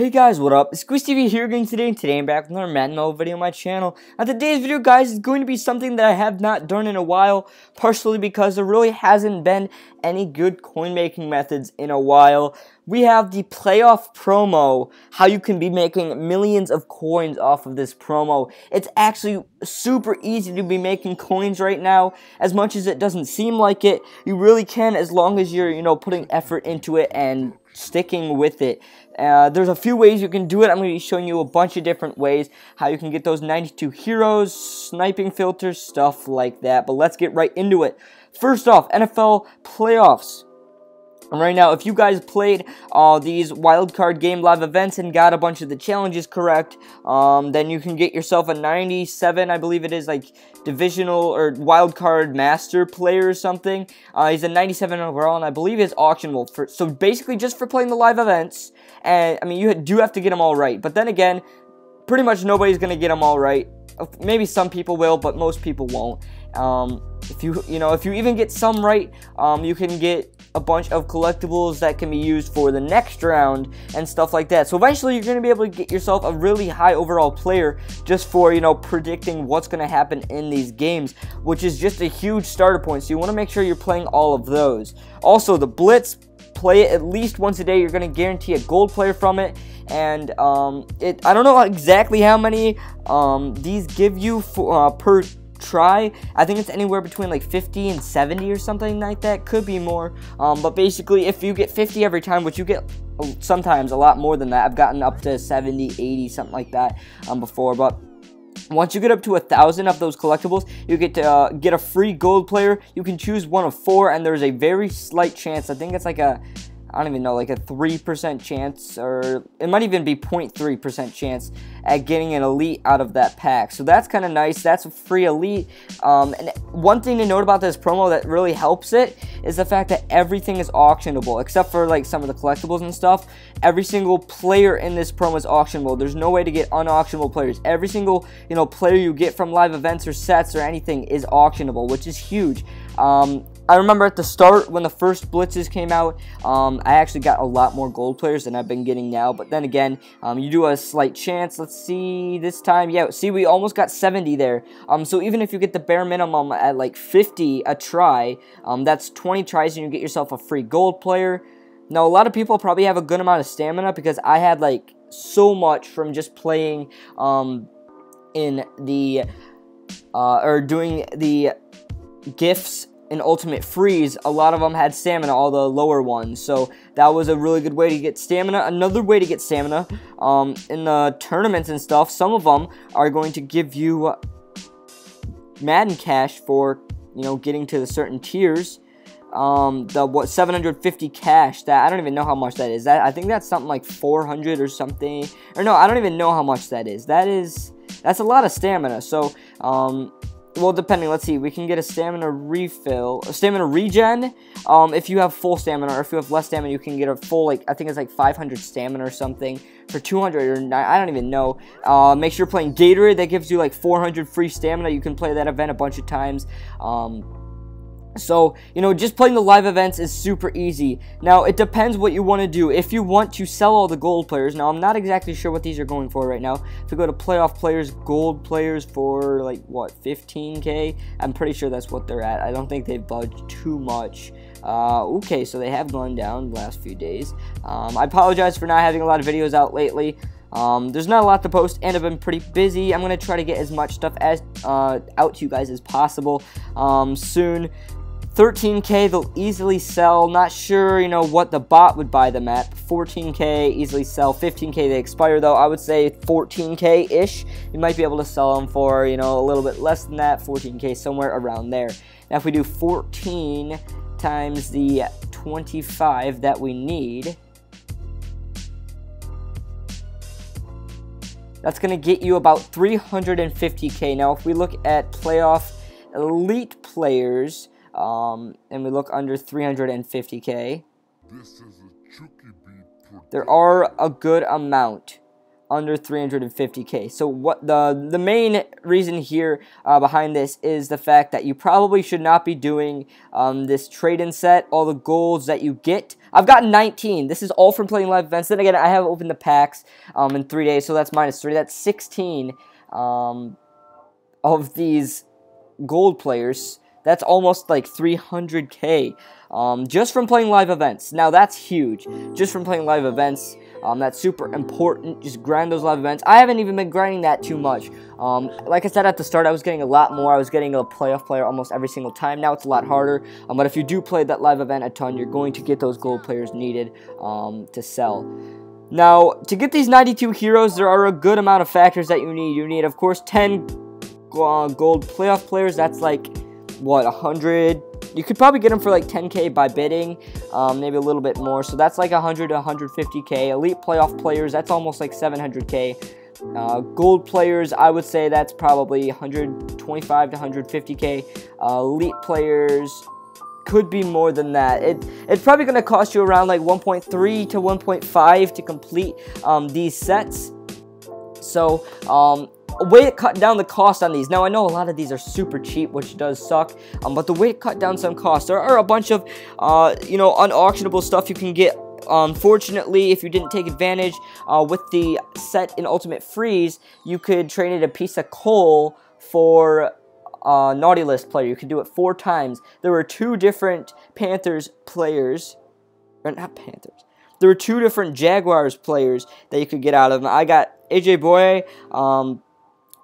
Hey guys, what up? It's Squeeze TV here again today, and today I'm back with another Madden mode video on my channel. Now today's video, guys, is going to be something that I have not done in a while, partially because there really hasn't been any good coin making methods in a while. We have the playoff promo, how you can be making millions of coins off of this promo. It's actually super easy to be making coins right now. As much as it doesn't seem like it, you really can, as long as you're, putting effort into it and sticking with it. There's a few ways you can do it. I'm going to be showing you a bunch of different ways how you can get those 92 heroes, sniping filters, stuff like that. But let's get right into it. First off, NFL playoffs. Right now, if you guys played these wildcard game live events and got a bunch of the challenges correct, then you can get yourself a 97, I believe it is, like, divisional or wildcard master player or something. He's a 97 overall, and I believe he's auctionable. So basically, just for playing the live events, and, I mean, you do have to get them all right. But then again, pretty much nobody's going to get them all right. Maybe some people will, but most people won't. If you even get some right, you can get a bunch of collectibles that can be used for the next round and stuff like that. So eventually you're going to be able to get yourself a really high overall player just for, predicting what's going to happen in these games, which is just a huge starter point. So you want to make sure you're playing all of those. Also, the Blitz, play it at least once a day. You're going to guarantee a gold player from it. And I don't know exactly how many these give you for, per try. I think it's anywhere between like 50 and 70 or something like that. Could be more, but basically if you get 50 every time, which you get sometimes a lot more than that. I've gotten up to 70, 80, something like that before. But once you get up to 1,000 of those collectibles, you get to get a free gold player. You can choose one of 4, and there's a very slight chance, I think it's like a, I don't even know, like a 3% chance, or it might even be 0.3% chance at getting an elite out of that pack. So that's kind of nice. That's a free elite. And one thing to note about this promo that really helps it is the fact that everything is auctionable, except for like some of the collectibles and stuff. Every single player in this promo is auctionable. There's no way to get unauctionable players. Every single, player you get from live events or sets or anything is auctionable, which is huge. I remember at the start when the first blitzes came out, I actually got a lot more gold players than I've been getting now. But then again, you do a slight chance. Let's see this time. Yeah, see, we almost got 70 there. So even if you get the bare minimum at like 50 a try, that's 20 tries and you get yourself a free gold player. Now, a lot of people probably have a good amount of stamina because I had like so much from just playing in the or doing the gifts in Ultimate Freeze. A lot of them had stamina, all the lower ones, so that was a really good way to get stamina. Another way to get stamina, in the tournaments and stuff, some of them are going to give you Madden cash for, getting to the certain tiers. The 750 cash, that I don't even know how much that is. I think that's something like 400 or something, or no, I don't even know how much that is. That's a lot of stamina. So, well, depending, let's see, we can get a stamina refill, a stamina regen, if you have full stamina, or if you have less stamina, you can get a full, like, I think it's like 500 stamina or something, for 200, or I don't even know. Make sure you're playing Gatorade, that gives you like 400 free stamina. You can play that event a bunch of times. So, just playing the live events is super easy. Now, it depends what you want to do. If you want to sell all the gold players, now, I'm not exactly sure what these are going for right now. If you go to playoff players, gold players for, like, what, 15K? I'm pretty sure that's what they're at. I don't think they've budged too much. Okay, so they have gone down the last few days. I apologize for not having a lot of videos out lately. There's not a lot to post, and I've been pretty busy. I'm going to try to get as much stuff as out to you guys as possible soon. 13K, they'll easily sell. Not sure, what the bot would buy them at. 14K, easily sell. 15K, they expire, though. I would say 14K-ish. You might be able to sell them for, a little bit less than that. 14K, somewhere around there. Now, if we do 14 times the 25 that we need, that's going to get you about 350K. Now, if we look at playoff elite players, and we look under 350K, there are a good amount. under 350k. So what the main reason here behind this is the fact that you probably should not be doing this trade-in set. All the golds that you get, I've gotten 19. This is all from playing live events. Then again, I have opened the packs in 3 days, so that's -3. That's 16 of these gold players. That's almost like 300k just from playing live events. Now that's huge, just from playing live events. That's super important. Just grind those live events. I haven't even been grinding that too much. Like I said at the start, I was getting a lot more. I was getting a playoff player almost every single time. Now it's a lot harder. But if you do play that live event a ton, you're going to get those gold players needed to sell. Now, to get these 92 heroes, there are a good amount of factors that you need. You need, of course, 10 gold playoff players. That's like, what, 100? You could probably get them for like 10k by bidding, maybe a little bit more. So that's like 100 to 150k. Elite playoff players, that's almost like 700k. Gold players, I would say that's probably 125 to 150k. Elite players could be more than that. It's probably going to cost you around like 1.3 to 1.5 to complete these sets. So, a way to cut down the cost on these. Now, I know a lot of these are super cheap, which does suck, but the way to cut down some costs, there are a bunch of, unauctionable stuff you can get. Unfortunately, if you didn't take advantage with the set in Ultimate Freeze, you could trade it a piece of coal for Naughty List player. You could do it 4 times. There were 2 different Panthers players, or not Panthers. There were 2 different Jaguars players that you could get out of them. I got AJ Boye.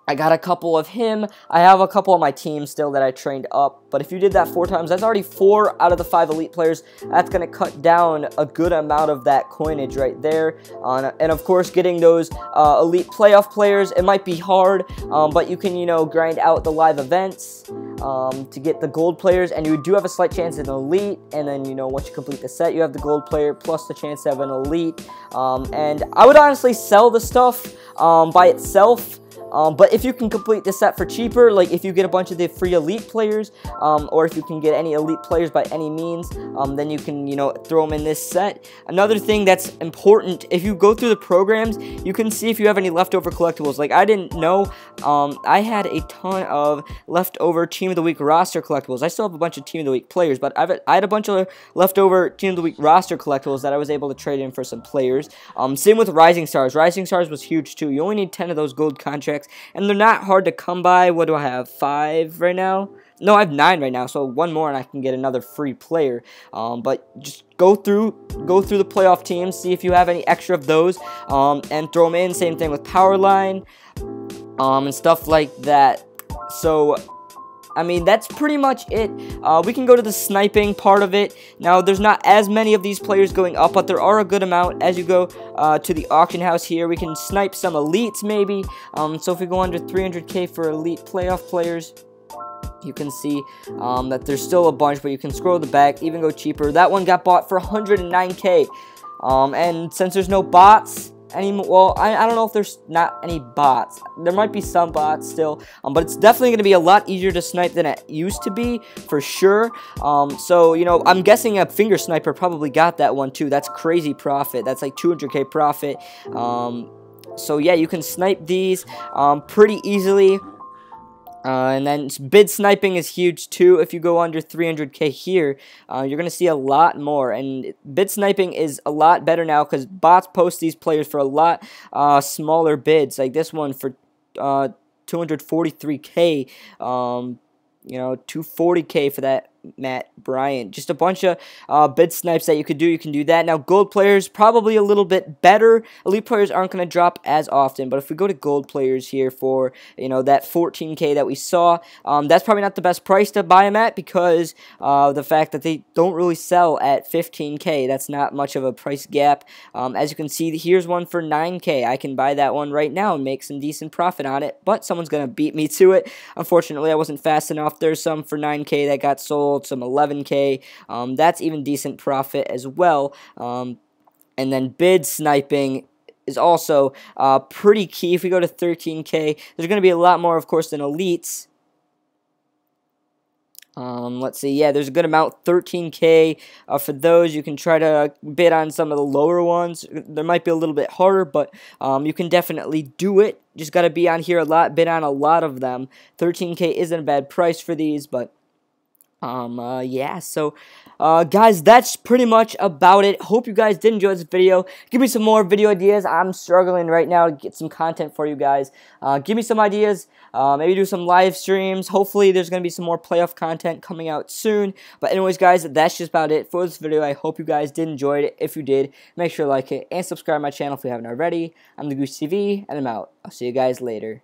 I got a couple of him. I have a couple of my team still that I trained up. But if you did that 4 times, that's already 4 out of the 5 elite players. That's going to cut down a good amount of that coinage right there. And of course, getting those elite playoff players, it might be hard, but you can, grind out the live events to get the gold players. And you do have a slight chance at an elite. And then, once you complete the set, you have the gold player plus the chance to have an elite. And I would honestly sell the stuff by itself. But if you can complete this set for cheaper, like if you get a bunch of the free elite players, or if you can get any elite players by any means, then you can, throw them in this set. Another thing that's important, if you go through the programs, you can see if you have any leftover collectibles. Like, I didn't know, I had a ton of leftover Team of the Week roster collectibles. I still have a bunch of Team of the Week players, but I had a bunch of leftover Team of the Week roster collectibles that I was able to trade in for some players. Same with Rising Stars. Rising Stars was huge too. You only need 10 of those gold contracts, and they're not hard to come by. What do I have? 5 right now? No, I have 9 right now, so 1 more and I can get another free player. But just go through the playoff teams, see if you have any extra of those, and throw them in. Same thing with Powerline, and stuff like that. So, I mean, that's pretty much it. We can go to the sniping part of it. Now, there's not as many of these players going up, but there are a good amount. As you go to the auction house here, we can snipe some elites maybe. So if we go under 300k for elite playoff players, you can see that there's still a bunch, but you can scroll the back, even go cheaper. That one got bought for 109k. And since there's no bots anymore, well, I don't know if there's not any bots. There might be some bots still, but it's definitely going to be a lot easier to snipe than it used to be, for sure. So, I'm guessing a finger sniper probably got that one too. That's crazy profit. That's like 200k profit. So yeah, you can snipe these pretty easily. And then bid sniping is huge too. If you go under 300k here, you're going to see a lot more. And bid sniping is a lot better now because bots post these players for a lot smaller bids. Like this one for 243k, 240k for that Matt Bryant. Just a bunch of bid snipes that you could do. You can do that. Now, gold players, probably a little bit better. Elite players aren't going to drop as often, but if we go to gold players here for, that 14k that we saw, that's probably not the best price to buy them at because the fact that they don't really sell at 15k. That's not much of a price gap. As you can see, here's one for 9k. I can buy that one right now and make some decent profit on it, but someone's going to beat me to it. Unfortunately, I wasn't fast enough. There's some for 9k that got sold, some 11k. That's even decent profit as well. And then bid sniping is also pretty key. If we go to 13k, there's going to be a lot more, of course, than elites. Let's see, yeah, there's a good amount, 13K. For those, you can try to bid on some of the lower ones. They might be a little bit harder, but you can definitely do it. Just got to be on here a lot, bid on a lot of them. 13K isn't a bad price for these, but yeah, so, guys, that's pretty much about it. Hope you guys did enjoy this video. Give me some more video ideas. I'm struggling right now to get some content for you guys. Give me some ideas. Maybe do some live streams. Hopefully, there's going to be some more playoff content coming out soon. But anyways, guys, that's just about it for this video. I hope you guys did enjoy it. If you did, make sure to like it and subscribe to my channel if you haven't already. I'm the Goose TV, and I'm out. I'll see you guys later.